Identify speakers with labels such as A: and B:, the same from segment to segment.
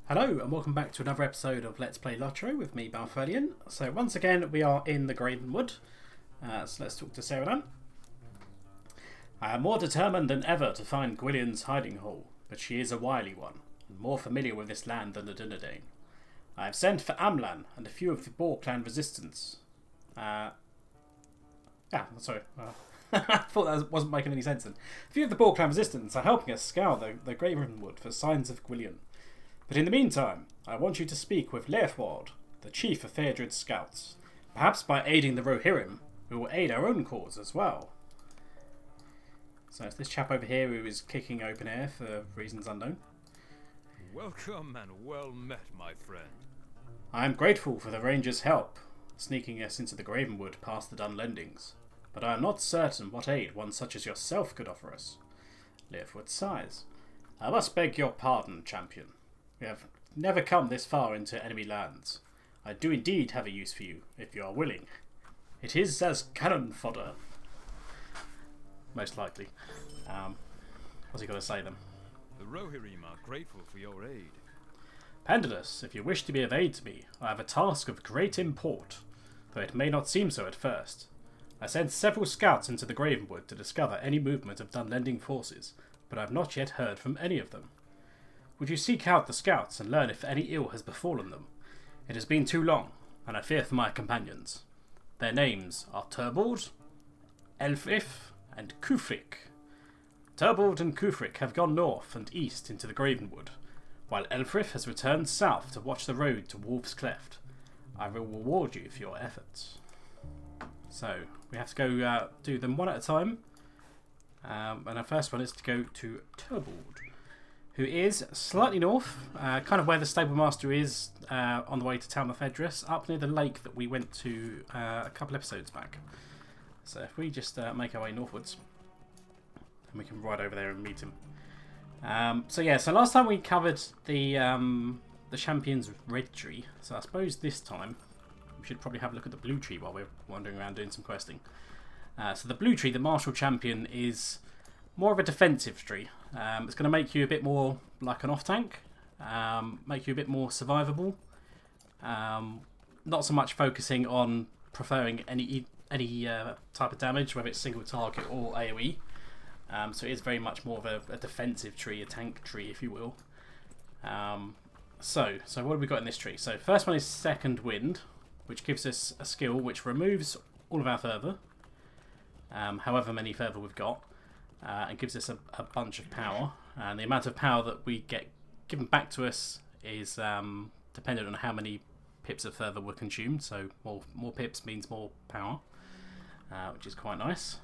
A: Hello and welcome back to another episode of Let's Play LOTRO with me, Balthelion. So once again we are in the Gravenwood. So let's talk to Sarah. I am more determined than ever to find Gwylion's hiding hole, but she is a wily one, and more familiar with this land than the Dunedain. I have sent for Amlan and a few of the Boar clan resistance. I thought that wasn't making any sense then. A few of the Boar clan resistance are helping us scour the Gravenwood for signs of Gwyllion. But in the meantime, I want you to speak with Laurelin, the chief of Theodred's scouts. Perhaps by aiding the Rohirrim, we will aid our own cause as well. So it's this chap over here who is kicking open air for reasons unknown.
B: Welcome and well met, my friend.
A: I am grateful for the Rangers' help, sneaking us into the Gravenwood past the Dunlendings, but I am not certain what aid one such as yourself could offer us. Laurelin sighs. I must beg your pardon, champion. We have never come this far into enemy lands. I do indeed have a use for you, if you are willing. It is as cannon fodder. Most likely. What's he got to say then?
B: The Rohirrim are grateful for your aid.
A: Pendulous, if you wish to be of aid to me, I have a task of great import, though it may not seem so at first. I sent several scouts into the Gravenwood to discover any movement of Dunlending forces, but I have not yet heard from any of them. Would you seek out the scouts and learn if any ill has befallen them? It has been too long, and I fear for my companions. Their names are Turbald, Elfrith, and Kufrik. Turbald and Kufrik have gone north and east into the Gravenwood, while Elfrith has returned south to watch the road to Wolf's Cleft. I will reward you for your efforts. So, we have to go do them one at a time. And our first one is to go to Turbald, who is slightly north, kind of where the stable master is on the way to Town of Edris, up near the lake that we went to a couple episodes back. So if we just make our way northwards, and we can ride over there and meet him. So last time we covered the champion's red tree, so I suppose this time we should probably have a look at the blue tree while we're wandering around doing some questing. So the blue tree, the martial champion, is more of a defensive tree. It's going to make you a bit more like an off-tank, make you a bit more survivable. Not so much focusing on preferring any type of damage, whether it's single target or AoE. So it is very much more of a defensive tree, a tank tree, if you will. So what have we got in this tree? So first one is Second Wind, which gives us a skill which removes all of our fervour, however many fervour we've got. And gives us a bunch of power, and the amount of power that we get given back to us is dependent on how many pips of fervour were consumed. So more pips means more power, which is quite nice.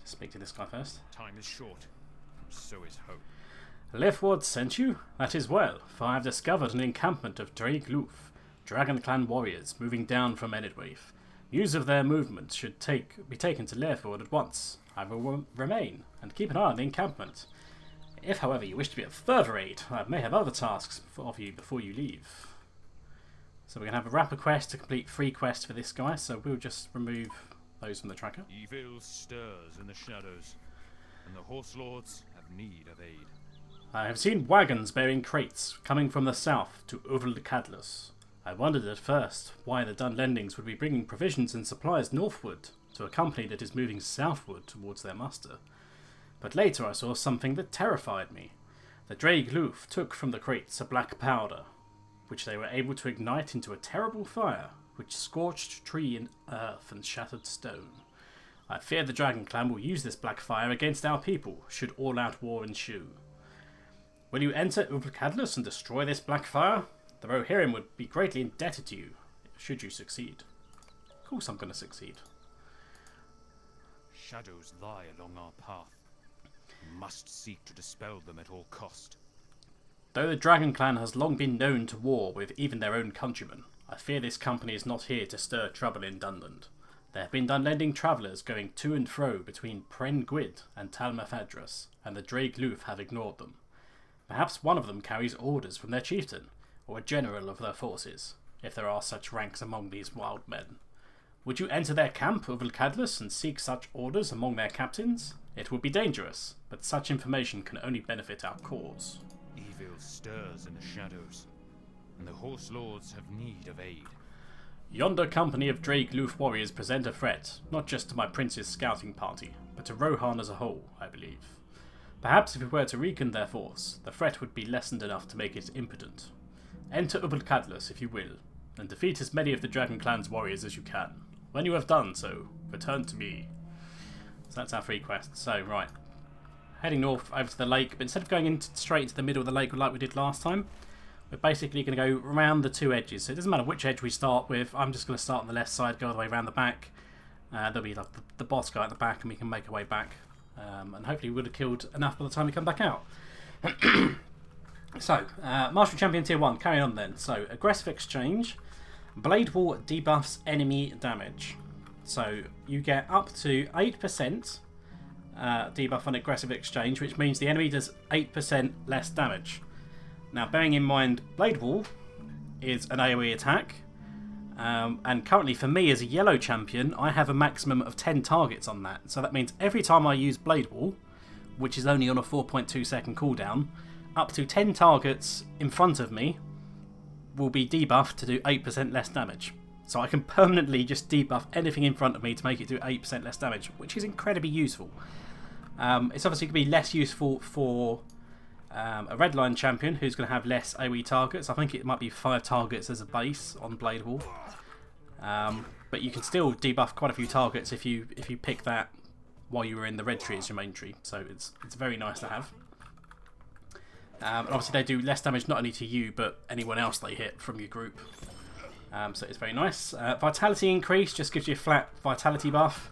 A: Just speak to this guy first.
B: Time is short, so is hope.
A: Laurelin sent you? That is well, for I have discovered an encampment of Dragloof, Dragon Clan warriors moving down from Enedwaith. News of their movement should be taken to Laurelin at once. I will remain and keep an eye on the encampment. If, however, you wish to be of further aid, I may have other tasks of you before you leave. So we're going to have a rapid quest to complete 3 quests for this guy, so we'll just remove those from the tracker.
B: Evil stirs in the shadows, and the horse lords have need of aid.
A: I have seen wagons bearing crates coming from the south to Uvalcadlus. I wondered at first why the Dunlendings would be bringing provisions and supplies northward to a company that is moving southward towards their muster. But later I saw something that terrified me. The Dragloof took from the crates a black powder, which they were able to ignite into a terrible fire, which scorched tree and earth and shattered stone. I fear the Dragon Clan will use this black fire against our people, should all-out war ensue. Will you enter Uvalcadlus and destroy this black fire? The Rohirrim would be greatly indebted to you, should you succeed. Of course I'm going to succeed.
B: Shadows lie along our path. We must seek to dispel them at all cost.
A: Though the Dragon Clan has long been known to war with even their own countrymen, I fear this company is not here to stir trouble in Dunland. There have been Dunlending travellers going to and fro between Pren Gwyd and Talmafadras, and the Dragloof have ignored them. Perhaps one of them carries orders from their chieftain, or a general of their forces, if there are such ranks among these wild men. Would you enter their camp, Uvalcadlus, and seek such orders among their captains? It would be dangerous, but such information can only benefit our cause.
B: Evil feels stirs in the shadows, and the Horse Lords have need of aid.
A: Yonder company of Drake Loof warriors present a threat, not just to my prince's scouting party, but to Rohan as a whole, I believe. Perhaps if we were to weaken their force, the threat would be lessened enough to make it impotent. Enter Ubal Cadlus, if you will, and defeat as many of the Dragon Clan's warriors as you can. When you have done so, return to me. So that's our 3 quests. So, right. Heading north over to the lake, but instead of going straight into the middle of the lake like we did last time, we're basically going to go around the 2 edges. So it doesn't matter which edge we start with. I'm just going to start on the left side, go all the way around the back. There'll be like the boss guy at the back, and we can make our way back. And hopefully we would have killed enough by the time we come back out. So, Master Champion Tier 1, carrying on then. So, Aggressive Exchange. Blade Wall debuffs enemy damage. So, you get up to 8% debuff on Aggressive Exchange, which means the enemy does 8% less damage. Now, bearing in mind, Blade Wall is an AoE attack, and currently for me as a yellow champion, I have a maximum of 10 targets on that. So that means every time I use Blade Wall, which is only on a 4.2 second cooldown, up to 10 targets in front of me will be debuffed to do 8% less damage. So I can permanently just debuff anything in front of me to make it do 8% less damage, which is incredibly useful. It's obviously going to be less useful for a red line champion who's going to have less AoE targets. I think it might be 5 targets as a base on Blade Wall. But you can still debuff quite a few targets if you pick that while you were in the red tree as your main tree. So it's very nice to have. And obviously they do less damage not only to you but anyone else they hit from your group. So it's very nice. Vitality increase just gives you a flat vitality buff.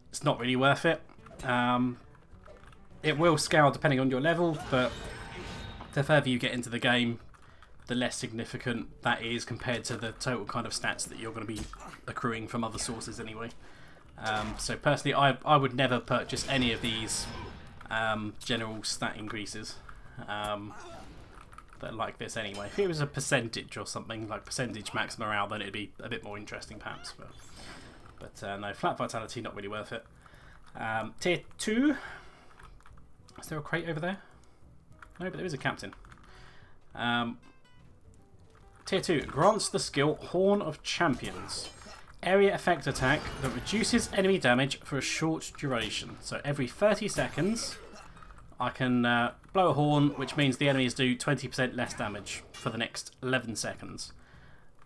A: It's not really worth it. It will scale depending on your level, but the further you get into the game, the less significant that is compared to the total kind of stats that you're going to be accruing from other sources anyway. So personally, I would never purchase any of these general stat increases that are like this anyway. If it was a percentage or something, like percentage max morale, then it'd be a bit more interesting perhaps. But no, flat vitality, not really worth it. Tier 2. Is there a crate over there? No, but there is a captain. Tier 2 grants the skill Horn of Champions. Area effect attack that reduces enemy damage for a short duration. So every 30 seconds I can blow a horn, which means the enemies do 20% less damage for the next 11 seconds.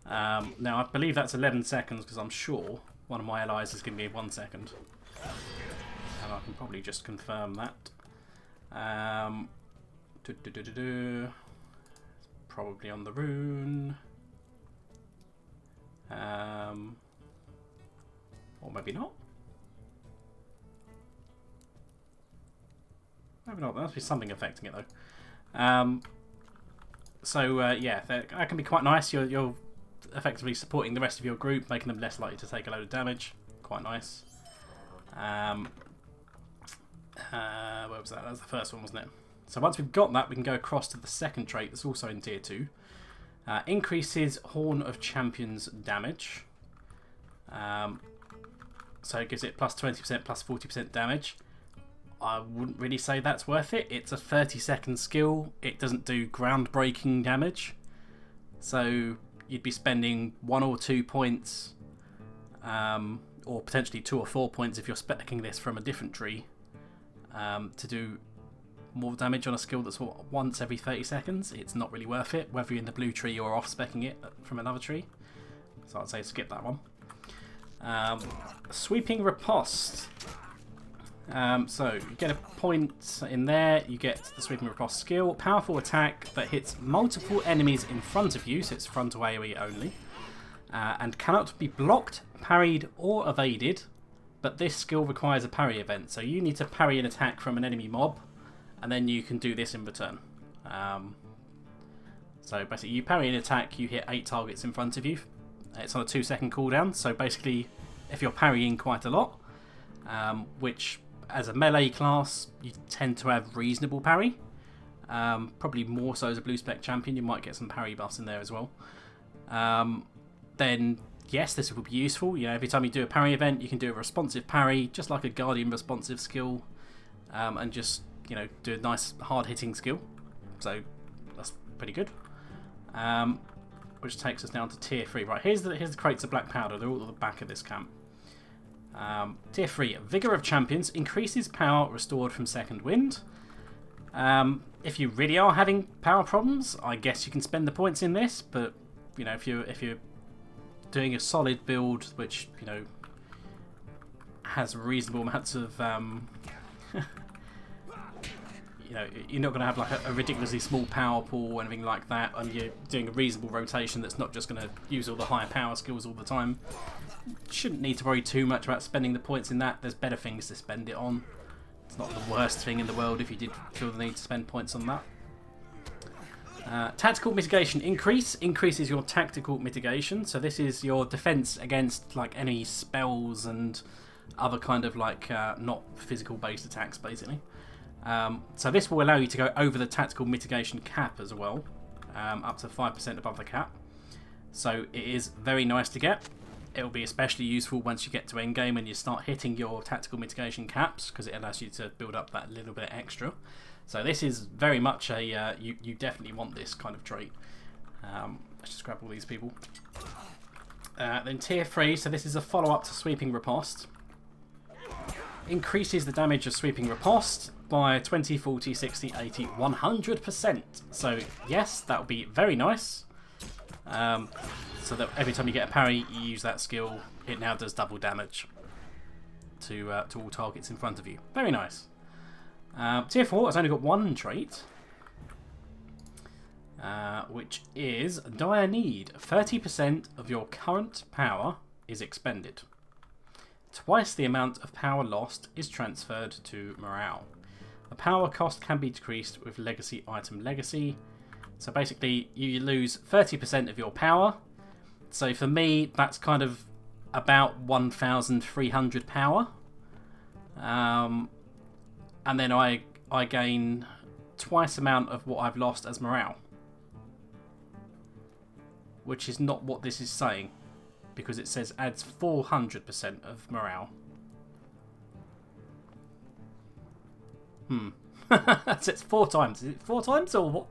A: Now I believe that's 11 seconds because I'm sure one of my allies is giving me 1 second. And I can probably just confirm that. Probably on the rune. Or maybe not. Maybe not. There must be something affecting it though. Yeah, that can be quite nice. You're effectively supporting the rest of your group, making them less likely to take a load of damage. Quite nice. Where was that? That was the first one, wasn't it? So once we've got that, we can go across to the second trait that's also in Tier 2. Increases Horn of Champions damage. So it gives it plus 20%, plus 40% damage. I wouldn't really say that's worth it. It's a 30-second skill. It doesn't do groundbreaking damage. So you'd be spending 1 or 2 points, or potentially 2 or 4 points if you're speccing this from a different tree, to do more damage on a skill that's once every 30 seconds. It's not really worth it, whether you're in the blue tree or off-speccing it from another tree. So I'd say skip that one. Sweeping Riposte. So you get a point in there, you get the Sweeping Riposte skill. Powerful attack that hits multiple enemies in front of you, so it's frontal AoE only. And cannot be blocked, parried or evaded, but this skill requires a parry event. So you need to parry an attack from an enemy mob, and then you can do this in return. So basically you parry an attack, you hit 8 targets in front of you. It's on a 2-second cooldown, so basically if you're parrying quite a lot, which as a melee class you tend to have reasonable parry, probably more so as a blue spec champion, you might get some parry buffs in there as well, then yes, this would be useful. You know, every time you do a parry event you can do a responsive parry, just like a guardian responsive skill, and just, you know, do a nice hard hitting skill. So pretty good. Which takes us down to tier 3. Right, here's the crates of black powder. They're all at the back of this camp. Tier 3, Vigour of Champions. Increases power restored from second wind. If you really are having power problems, I guess you can spend the points in this, but you know, if you're doing a solid build which, you know, has reasonable amounts of you know, you're not going to have like a ridiculously small power pool or anything like that, and you're doing a reasonable rotation that's not just going to use all the higher power skills all the time. Shouldn't need to worry too much about spending the points in that. There's better things to spend it on. It's not the worst thing in the world if you did feel the need to spend points on that. Tactical mitigation increases your tactical mitigation. So this is your defense against like any spells and other kind of like not physical based attacks, basically. So this will allow you to go over the tactical mitigation cap as well, up to 5% above the cap. So it is very nice to get. It will be especially useful once you get to endgame and you start hitting your tactical mitigation caps, because it allows you to build up that little bit extra. So this is very much a you definitely want this kind of trait. Let's just grab all these people. Then tier 3, so this is a follow-up to Sweeping Riposte. Increases the damage of Sweeping Riposte by 20, 40, 60, 80, 100%. So yes, that would be very nice. So that every time you get a parry, you use that skill, it now does double damage to all targets in front of you. Very nice. Tier 4 has only got one trait, which is Dire Need. 30% of your current power is expended. Twice the amount of power lost is transferred to morale. The power cost can be decreased with legacy item legacy. So basically, you lose 30% of your power. So for me, that's kind of about 1,300 power. And then I gain twice the amount of what I've lost as morale. Which is not what this is saying, because it says adds 400% of morale. So it's 4 times. Is it 4 times or what?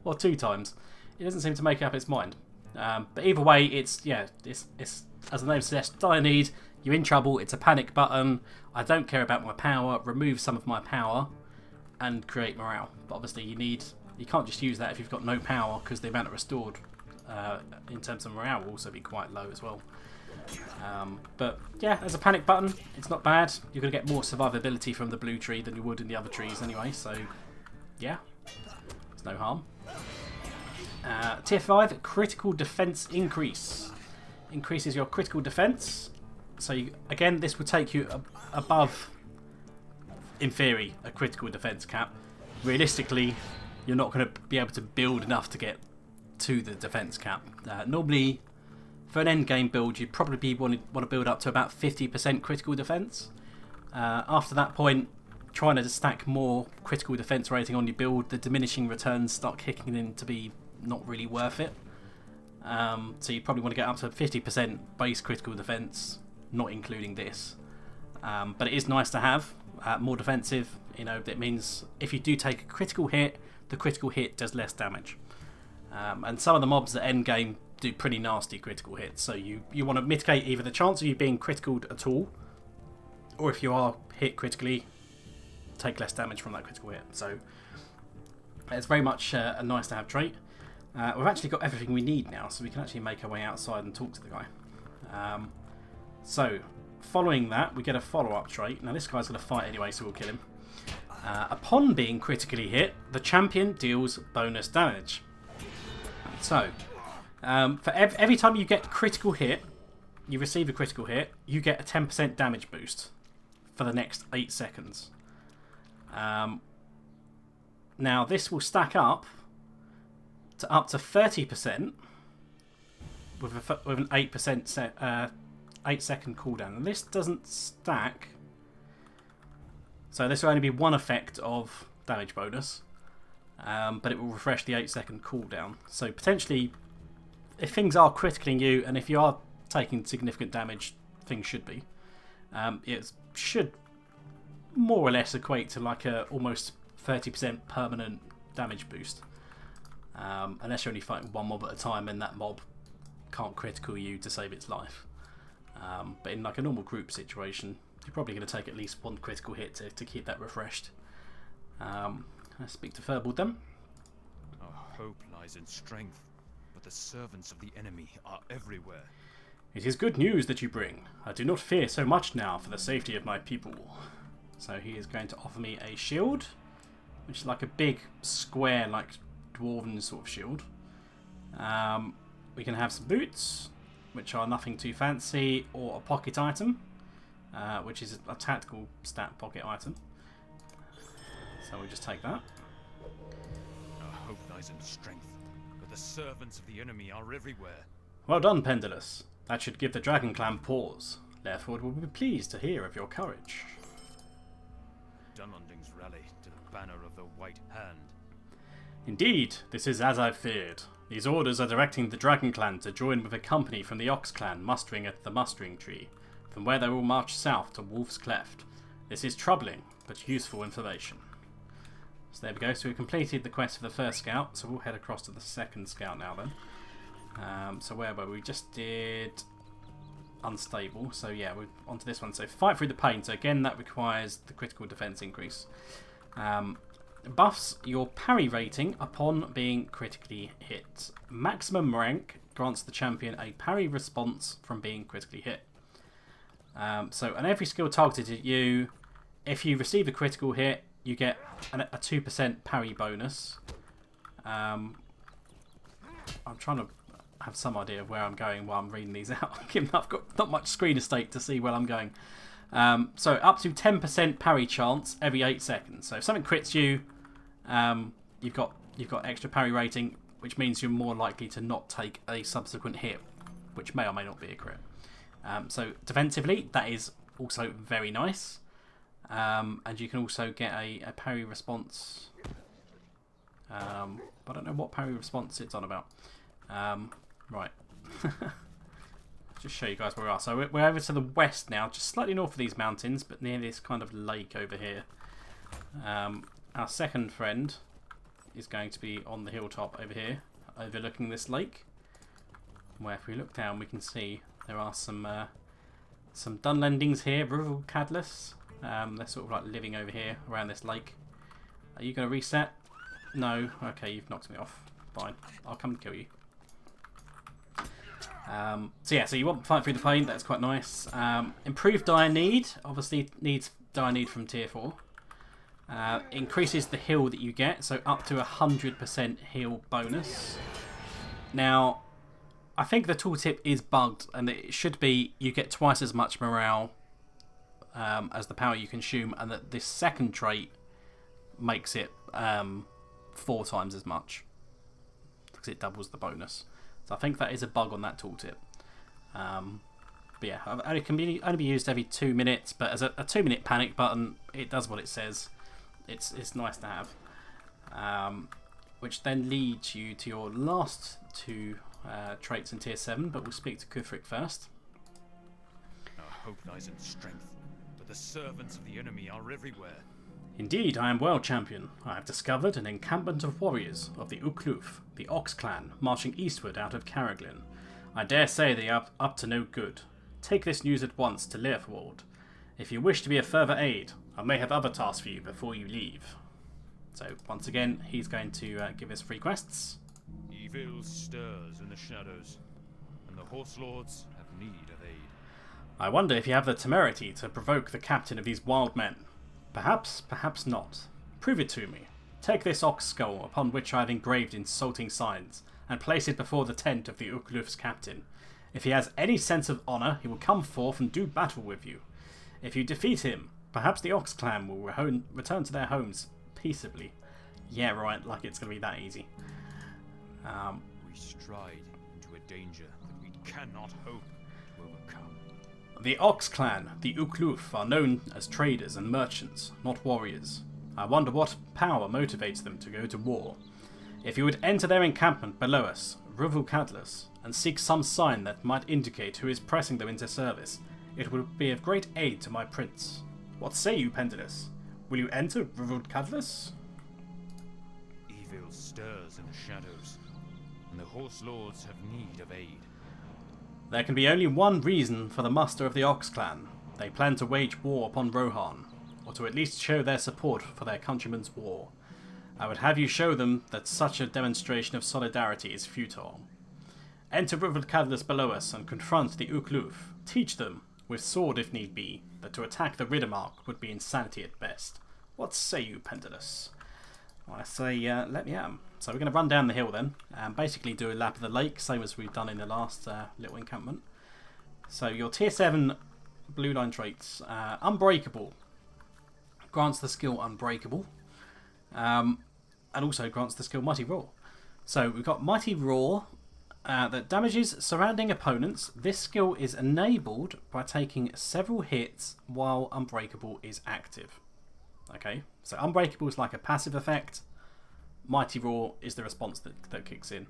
A: Or 2 times? It doesn't seem to make up its mind. But either way, it's as the name suggests, Dire Need. You're in trouble. It's a panic button. I don't care about my power. Remove some of my power and create morale. But obviously, you can't just use that if you've got no power, because the amount of restored in terms of morale will also be quite low as well. But yeah, as a panic button, it's not bad. You're going to get more survivability from the blue tree than you would in the other trees anyway, so yeah, there's no harm. Tier 5, critical defense increase. Increases your critical defense. So again, this will take you above, in theory, a critical defense cap. Realistically, you're not going to be able to build enough to get to the defense cap. Normally, for an end game build, you'd probably want to build up to about 50% critical defense. After that point, trying to stack more critical defense rating on your build, the diminishing returns start kicking in to be not really worth it. So you probably want to get up to 50% base critical defense, not including this. But it is nice to have more defensive. You know, it means if you do take a critical hit, the critical hit does less damage. And some of the mobs at end game do pretty nasty critical hits, so you want to mitigate either the chance of you being criticaled at all, or if you are hit critically, take less damage from that critical hit. So it's very much a nice to have trait. We've actually got everything we need now, so we can actually make our way outside and talk to the guy. So following that, we get a follow-up trait. Now this guy's going to fight anyway, so we'll kill him. Upon being critically hit, the champion deals bonus damage. So for every time you get critical hit, you receive a critical hit, you get a 10% damage boost for the next 8 seconds. Now this will stack up to 30% with an 8% 8-second cooldown. And this doesn't stack, so this will only be one effect of damage bonus, but it will refresh the 8-second cooldown. So potentially, if things are criticaling you, and if you are taking significant damage, things should be. It should more or less equate to like a almost 30% permanent damage boost. Unless you're only fighting one mob at a time, and that mob can't critical you to save its life. But in like a normal group situation, you're probably going to take at least one critical hit to keep that refreshed. Let's speak to Firbolg then.
B: Our hope lies in strength, but the servants of the enemy are everywhere.
A: It is good news that you bring. I do not fear so much now for the safety of my people. So he is going to offer me a shield, which is like a big square, like dwarven sort of shield. We can have some boots, which are nothing too fancy, or a pocket item, which is a tactical stat pocket item. So we just take that.
B: Our hope lies in strength, but the servants of the enemy are everywhere.
A: Well done, Pendulous. That should give the Dragon Clan pause. Therefore, will be pleased to hear of your courage.
B: Dunlandings rally to the banner of the White Hand.
A: Indeed, this is as I feared. These orders are directing the Dragon Clan to join with a company from the Ox Clan mustering at the mustering tree, from where they will march south to Wolf's Cleft. This is troubling, but useful information. So there we go. So we completed the quest for the first scout, so we'll head across to the second scout now then. So where were we? Just did unstable. So yeah, we're onto this one. So fight through the pain. So again, that requires the critical defense increase. Buffs your parry rating upon being critically hit. Maximum rank grants the champion a parry response from being critically hit. So on every skill targeted at you, if you receive a critical hit, you get a 2% parry bonus. I'm trying to have some idea of where I'm going while I'm reading these out, given I've got not much screen estate to see where I'm going. So up to 10% parry chance every 8 seconds. So if something crits you, you've got extra parry rating, which means you're more likely to not take a subsequent hit, which may or may not be a crit. So defensively, that is also very nice. And you can also get a parry response. I don't know what parry response it's on about. Right. Just show you guys where we are. So we're over to the west now, just slightly north of these mountains, but near this kind of lake over here. Our second friend is going to be on the hilltop over here, overlooking this lake. Where if we look down, we can see there are some Dunlandings here, rural Cadless. They're sort of like living over here around this lake. Are you going to reset? No. Okay, you've knocked me off. Fine. I'll come and kill you. So yeah, so you want to fight through the pain. That's quite nice. Improved Dire Need. Obviously needs Dire Need from tier 4. Increases the heal that you get, so up to 100% heal bonus. Now, I think the tooltip is bugged, and it should be you get twice as much morale as the power you consume, and that this second trait makes it 4 times as much because it doubles the bonus. So I think that is a bug on that tooltip. But yeah, it can only be used every 2 minutes, but as a 2-minute panic button, it does what it says. It's nice to have. Which then leads you to your last 2 traits in tier 7, but we'll speak to Kuthric first.
B: Our hope lies in strength, but the servants of the enemy are everywhere.
A: Indeed, I am well, champion. I have discovered an encampment of warriors of the Ukluf, the Ox Clan, marching eastward out of Caraglin. I dare say they are up to no good. Take this news at once to Laurelin. If you wish to be a further aid, I may have other tasks for you before you leave. So, once again, he's going to give us 3 quests.
B: Evil stirs in the shadows, and the horse lords have need of aid.
A: I wonder if you have the temerity to provoke the captain of these wild men. Perhaps, perhaps not. Prove it to me. Take this ox skull, upon which I have engraved insulting signs, and place it before the tent of the Ukluf's captain. If he has any sense of honour, he will come forth and do battle with you. If you defeat him, perhaps the Ox Clan will return to their homes peaceably. Yeah, right, like it's going to be that easy.
B: We stride into a danger that we cannot hope to overcome.
A: The Ox Clan, the Ukluf, are known as traders and merchants, not warriors. I wonder what power motivates them to go to war. If you would enter their encampment below us, Ruvul Cadlus, and seek some sign that might indicate who is pressing them into service, it would be of great aid to my prince. What say you, Pendulous? Will you enter Ruvul Cadlus?
B: Evil stirs in the shadows, and the horse lords have need of aid.
A: There can be only one reason for the muster of the Ox clan. They plan to wage war upon Rohan, or to at least show their support for their countrymen's war. I would have you show them that such a demonstration of solidarity is futile. Enter River Cadlus below us and confront the Ukluf. Teach them, with sword if need be, that to attack the Riddermark would be insanity at best. What say you, Pendulous? Well, I say, let me at 'em. So we're going to run down the hill then, and basically do a lap of the lake, same as we've done in the last little encampment. So your tier 7 blue line traits. Unbreakable. Grants the skill Unbreakable. And also grants the skill Mighty Roar. So we've got Mighty Roar that damages surrounding opponents. This skill is enabled by taking several hits while Unbreakable is active. Okay, so Unbreakable is like a passive effect. Mighty Roar is the response that kicks in.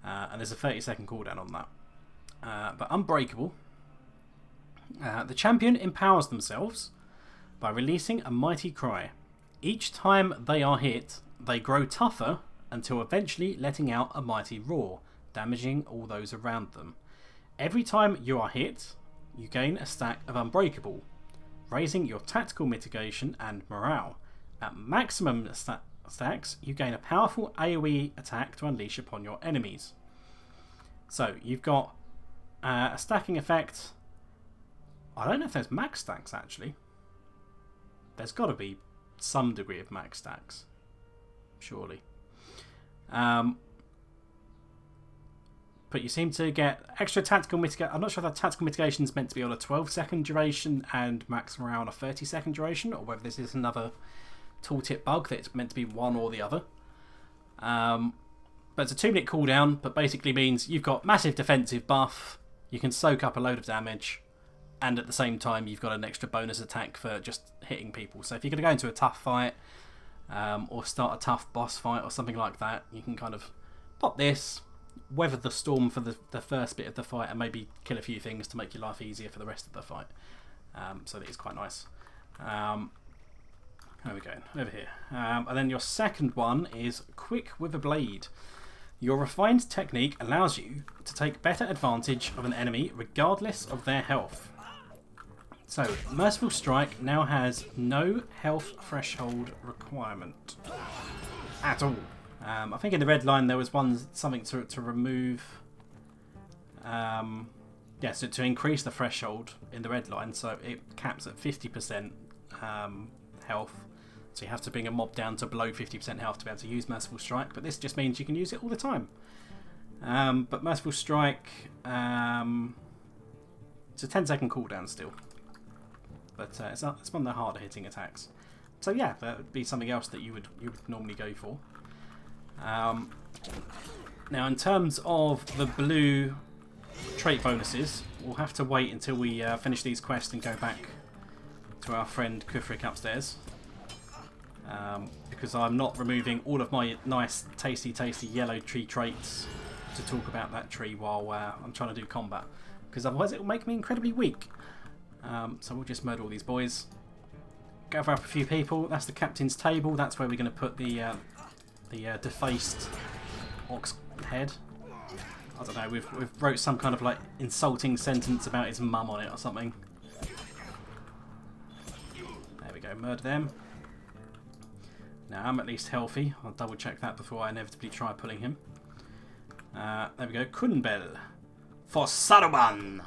A: And there's a 30-second cooldown on that. But Unbreakable, the champion empowers themselves by releasing a mighty cry. Each time they are hit, they grow tougher until eventually letting out a mighty roar, damaging all those around them. Every time you are hit, you gain a stack of Unbreakable, raising your tactical mitigation and morale. At maximum stacks, you gain a powerful AoE attack to unleash upon your enemies. So you've got a stacking effect. I don't know if there's max stacks actually. There's got to be some degree of max stacks, surely. But you seem to get extra tactical mitigation. I'm not sure if that tactical mitigation is meant to be on a 12-second duration and max morale on a 30-second duration, or whether this is another tooltip bug that it's meant to be one or the other. But it's a 2-minute cooldown, but basically means you've got massive defensive buff, you can soak up a load of damage, and at the same time you've got an extra bonus attack for just hitting people. So if you're going to go into a tough fight, or start a tough boss fight or something like that, you can kind of pop this, weather the storm for the first bit of the fight, and maybe kill a few things to make your life easier for the rest of the fight. So that is quite nice. Where are we going? Over here. And then your second one is Quick with a Blade. Your refined technique allows you to take better advantage of an enemy regardless of their health. So, Merciful Strike now has no health threshold requirement at all. I think in the red line there was something to remove. So to increase the threshold in the red line, so it caps at 50% health. So you have to bring a mob down to below 50% health to be able to use Merciful Strike. But this just means you can use it all the time. But Merciful Strike, it's a 10-second cooldown still. But it's one of the harder hitting attacks. So yeah, that would be something else that you would normally go for. Now in terms of the blue trait bonuses, we'll have to wait until we finish these quests and go back to our friend Kufrik upstairs. Because I'm not removing all of my nice tasty yellow tree traits to talk about that tree while I'm trying to do combat, because otherwise it will make me incredibly weak. So we'll just murder all these boys, gather up a few people. That's the captain's table. That's where we're going to put the defaced ox head. I don't know, we've wrote some kind of like insulting sentence about his mum on it or something. There we go, murder them. Now I'm at least healthy. I'll double check that before I inevitably try pulling him. There we go, Kunbel for Saruman.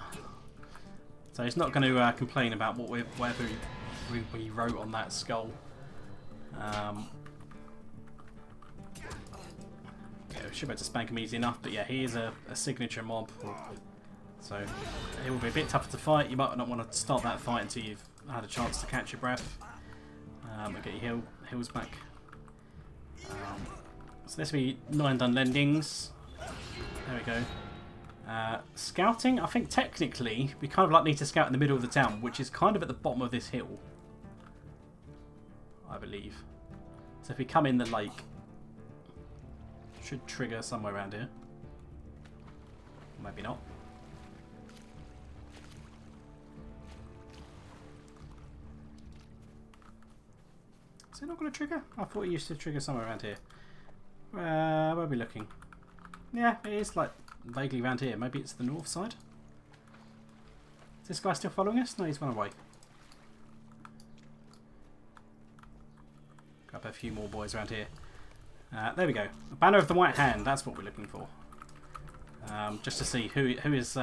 A: So he's not going to complain about whatever we wrote on that skull. Yeah, we should be able to spank him easy enough, but yeah, he is a signature mob. So it will be a bit tougher to fight. You might not want to start that fight until you've had a chance to catch your breath. And get your heals back. So this will be 9 Dunlendings. There we go. Scouting, I think technically we kind of like need to scout in the middle of the town, which is kind of at the bottom of this hill, I believe. So if we come in the lake, should trigger somewhere around here. Maybe not. Is it not going to trigger? I thought it used to trigger somewhere around here. Where are we looking? Yeah, it is like vaguely around here. Maybe it's the north side. Is this guy still following us? No, he's run away. Grab a few more boys around here. There we go. A Banner of the White Hand. That's what we're looking for. Just to see who is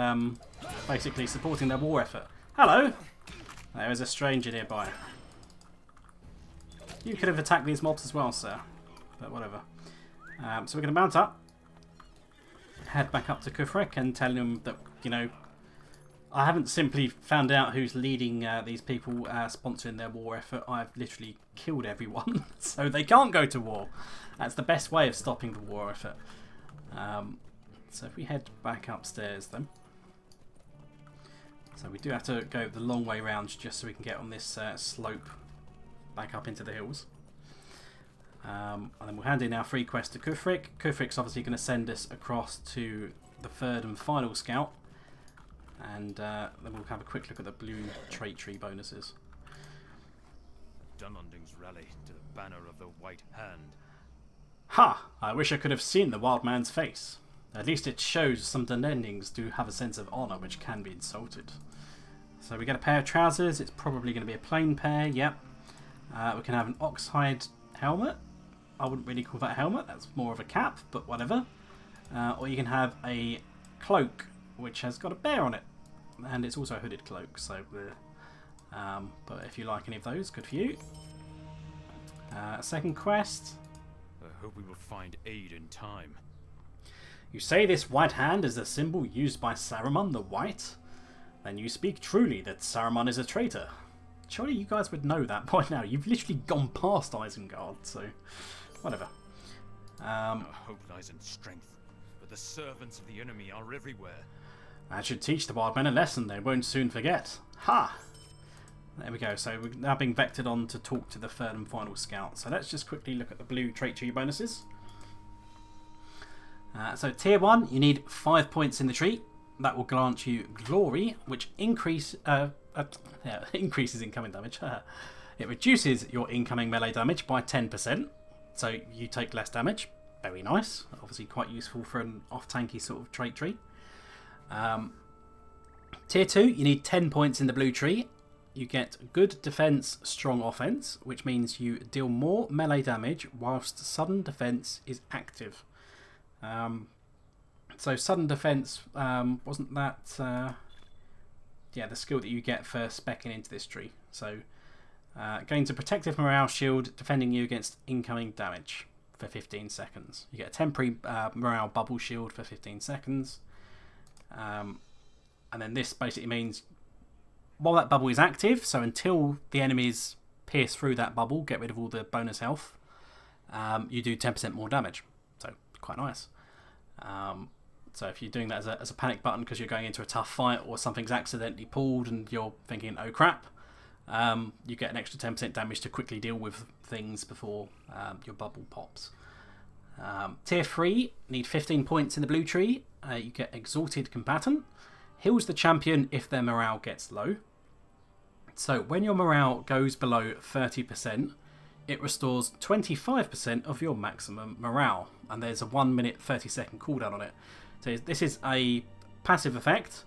A: basically supporting their war effort. Hello! There is a stranger nearby. You could have attacked these mobs as well, sir. But whatever. So we're going to mount up. Head back up to Kufrik and tell him that, you know, I haven't simply found out who's leading these people sponsoring their war effort. I've literally killed everyone. So they can't go to war. That's the best way of stopping the war effort. So if we head back upstairs then. So we do have to go the long way round just so we can get on this slope back up into the hills. And then we'll hand in our free quest to Kufrik. Kufrik's obviously going to send us across to the third and final scout. And then we'll have a quick look at the blue trait tree bonuses.
B: Dunlandings rally to the banner of the White Hand.
A: Ha! I wish I could have seen the wild man's face. At least it shows some Dunlandings do have a sense of honour which can be insulted. So we get a pair of trousers. It's probably going to be a plain pair, yep. We can have an oxhide helmet. I wouldn't really call that a helmet. That's more of a cap, but whatever. Or you can have a cloak which has got a bear on it. And it's also a hooded cloak, so but if you like any of those, good for you. Second quest.
B: I hope we will find aid in time.
A: You say this white hand is a symbol used by Saruman the White? Then you speak truly that Saruman is a traitor. Surely you guys would know that by now. You've literally gone past Isengard, so whatever.
B: Our hope lies in strength, but the servants of the enemy are everywhere.
A: That should teach the wild men a lesson they won't soon forget. Ha! There we go. So we're now being vectored on to talk to the third and final scout. So let's just quickly look at the blue trait tree bonuses. So tier 1, you need 5 points in the tree. That will grant you glory, which increases incoming damage. It reduces your incoming melee damage by 10%. So you take less damage. Very nice. Obviously quite useful for an off-tanky sort of trait tree. Tier 2, you need 10 points in the blue tree. You get good defense, strong offense, which means you deal more melee damage whilst sudden defense is active. So sudden defense, wasn't that the skill that you get for speccing into this tree. So gains a protective morale shield defending you against incoming damage for 15 seconds. You get a temporary morale bubble shield for 15 seconds. And then this basically means while that bubble is active, so until the enemies pierce through that bubble, get rid of all the bonus health, you do 10% more damage. So quite nice. So if you're doing that as a panic button because you're going into a tough fight or something's accidentally pulled and you're thinking, oh crap, you get an extra 10% damage to quickly deal with things before your bubble pops. Tier 3, need 15 points in the blue tree. You get Exalted Combatant. Heals the champion if their morale gets low. So when your morale goes below 30%, it restores 25% of your maximum morale. And there's a 1 minute 30 second cooldown on it. So this is a passive effect.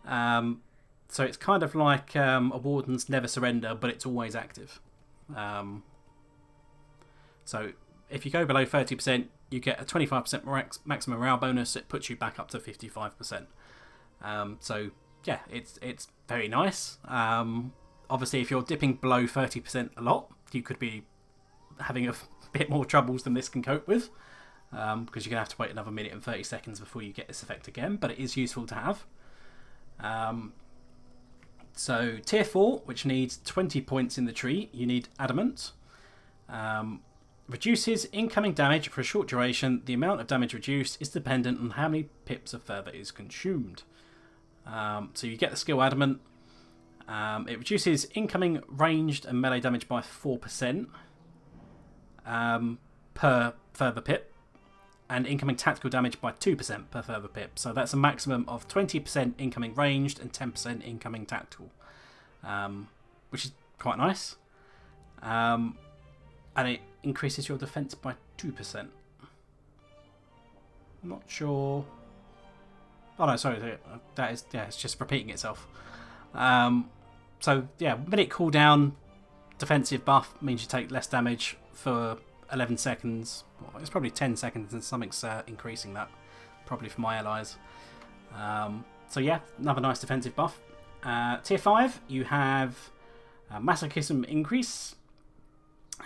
A: So it's kind of like a Warden's Never Surrender, but it's always active. So if you go below 30%, you get a 25% maximum morale bonus. It puts you back up to 55%. So yeah, it's very nice. Obviously, if you're dipping below 30% a lot, you could be having a bit more troubles than this can cope with, because you're going to have to wait another minute and 30 seconds before you get this effect again, but it is useful to have. So tier 4, which needs 20 points in the tree, you need Adamant. Reduces incoming damage for a short duration. The amount of damage reduced is dependent on how many pips of further is consumed. So you get the skill Adamant. It reduces incoming ranged and melee damage by 4% per further pip, and incoming tactical damage by 2% per further pip. So that's a maximum of 20% incoming ranged and 10% incoming tactical, which is quite nice. And it increases your defense by 2%. I'm not sure. Oh no, sorry, that is, yeah, it's just repeating itself. So yeah, minute cooldown, defensive buff means you take less damage for 11 seconds. Well, it's probably 10 seconds, and something's increasing that, probably for my allies. So yeah, another nice defensive buff. Tier 5, you have Masochism Increase.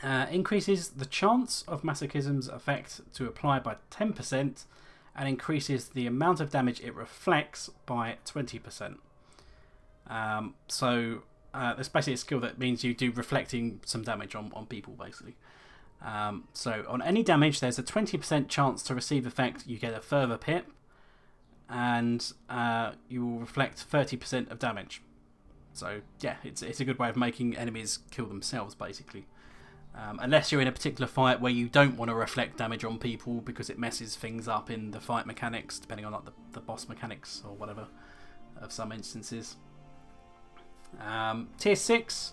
A: Increases the chance of Masochism's effect to apply by 10% and increases the amount of damage it reflects by 20%. So there's basically a skill that means you do reflecting some damage on people, basically. So on any damage, there's a 20% chance to receive effect. You get a further pip, and you will reflect 30% of damage. So yeah, it's a good way of making enemies kill themselves, basically. Unless you're in a particular fight where you don't want to reflect damage on people because it messes things up in the fight mechanics, depending on like the boss mechanics or whatever of some instances. Tier 6,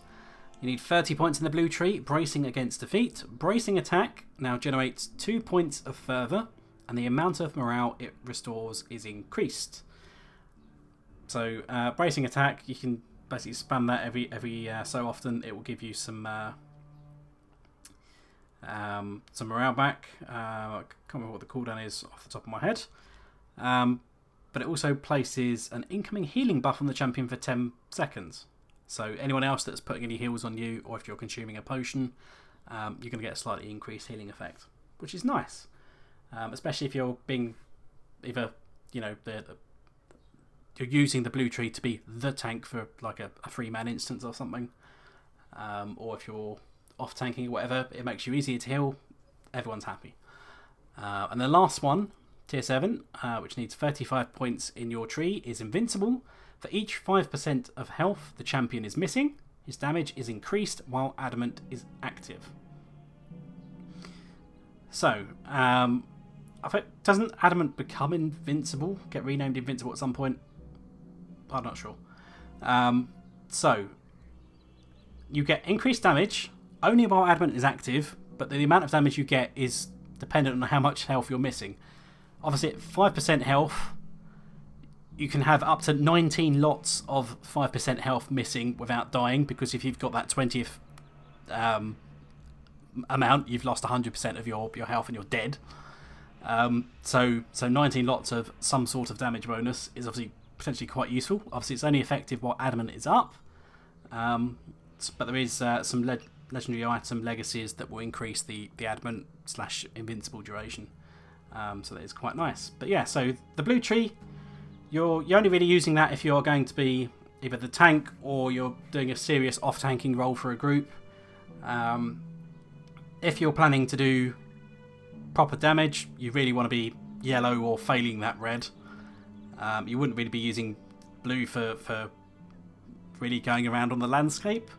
A: you need 30 points in the blue tree. Bracing against defeat. Bracing attack now generates 2 points of fervour, and the amount of morale it restores is increased. So bracing attack, you can basically spam that every so often. It will give you some morale back. I can't remember what the cooldown is off the top of my head. But it also places an incoming healing buff on the champion for 10 seconds. So anyone else that's putting any heals on you, or if you're consuming a potion, you're going to get a slightly increased healing effect, which is nice. Especially if you're being either, you're using the blue tree to be the tank for like a 3-man instance or something. Or if you're off tanking or whatever, it makes you easier to heal. Everyone's happy. And the last one, Tier 7, which needs 35 points in your tree, is invincible. For each 5% of health the champion is missing, his damage is increased while adamant is active. So, doesn't adamant become invincible? Get renamed invincible at some point? I'm not sure. So, you get increased damage only while adamant is active, but the amount of damage you get is dependent on how much health you're missing. Obviously, at 5% health, you can have up to 19 lots of 5% health missing without dying, because if you've got that 20th amount, you've lost 100% of your health and you're dead. So 19 lots of some sort of damage bonus is obviously potentially quite useful. Obviously, it's only effective while adamant is up, but there is some legendary item legacies that will increase the adamant / invincible duration. So that is quite nice. But yeah, so the blue tree, you're only really using that if you're going to be either the tank or you're doing a serious off-tanking role for a group. If you're planning to do proper damage, you really want to be yellow or failing that red. You wouldn't really be using blue for really going around on the landscape.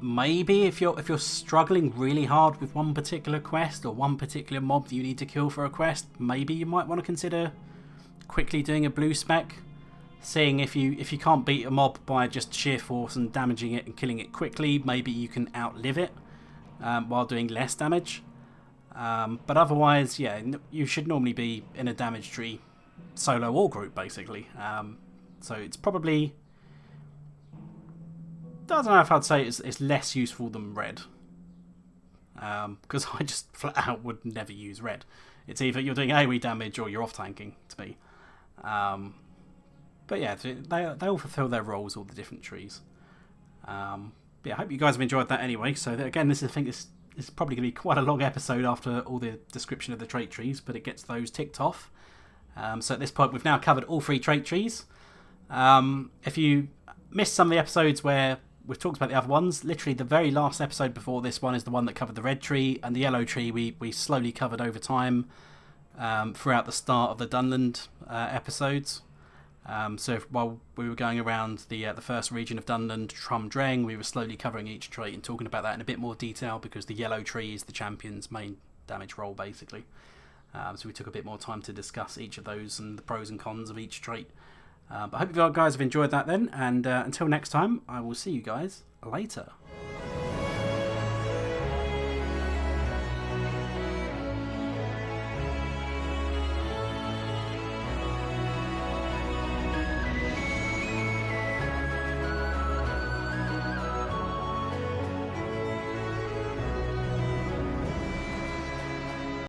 A: Maybe if you're struggling really hard with one particular quest or one particular mob that you need to kill for a quest, maybe you might want to consider quickly doing a blue spec, seeing if you can't beat a mob by just sheer force and damaging it and killing it quickly, maybe you can outlive it while doing less damage. But otherwise, yeah, you should normally be in a damage tree, solo or group, basically. So it's probably, I don't know if I'd say it's less useful than red, because I just flat out would never use red. It's either you're doing AoE damage or you're off tanking to me. But yeah, they all fulfill their roles, all the different trees. But yeah, I hope you guys have enjoyed that anyway. So again, this is probably going to be quite a long episode after all the description of the trait trees, but it gets those ticked off. So at this point, we've now covered all 3 trait trees. If you missed some of the episodes where we've talked about the other ones, literally the very last episode before this one is the one that covered the red tree, and the yellow tree we slowly covered over time throughout the start of the Dunland episodes. So while we were going around the first region of Dunland, Trum-Dreng, we were slowly covering each trait and talking about that in a bit more detail, because the yellow tree is the champion's main damage role, basically. So we took a bit more time to discuss each of those and the pros and cons of each trait. But I hope you guys have enjoyed that then, and until next time, I will see you guys later.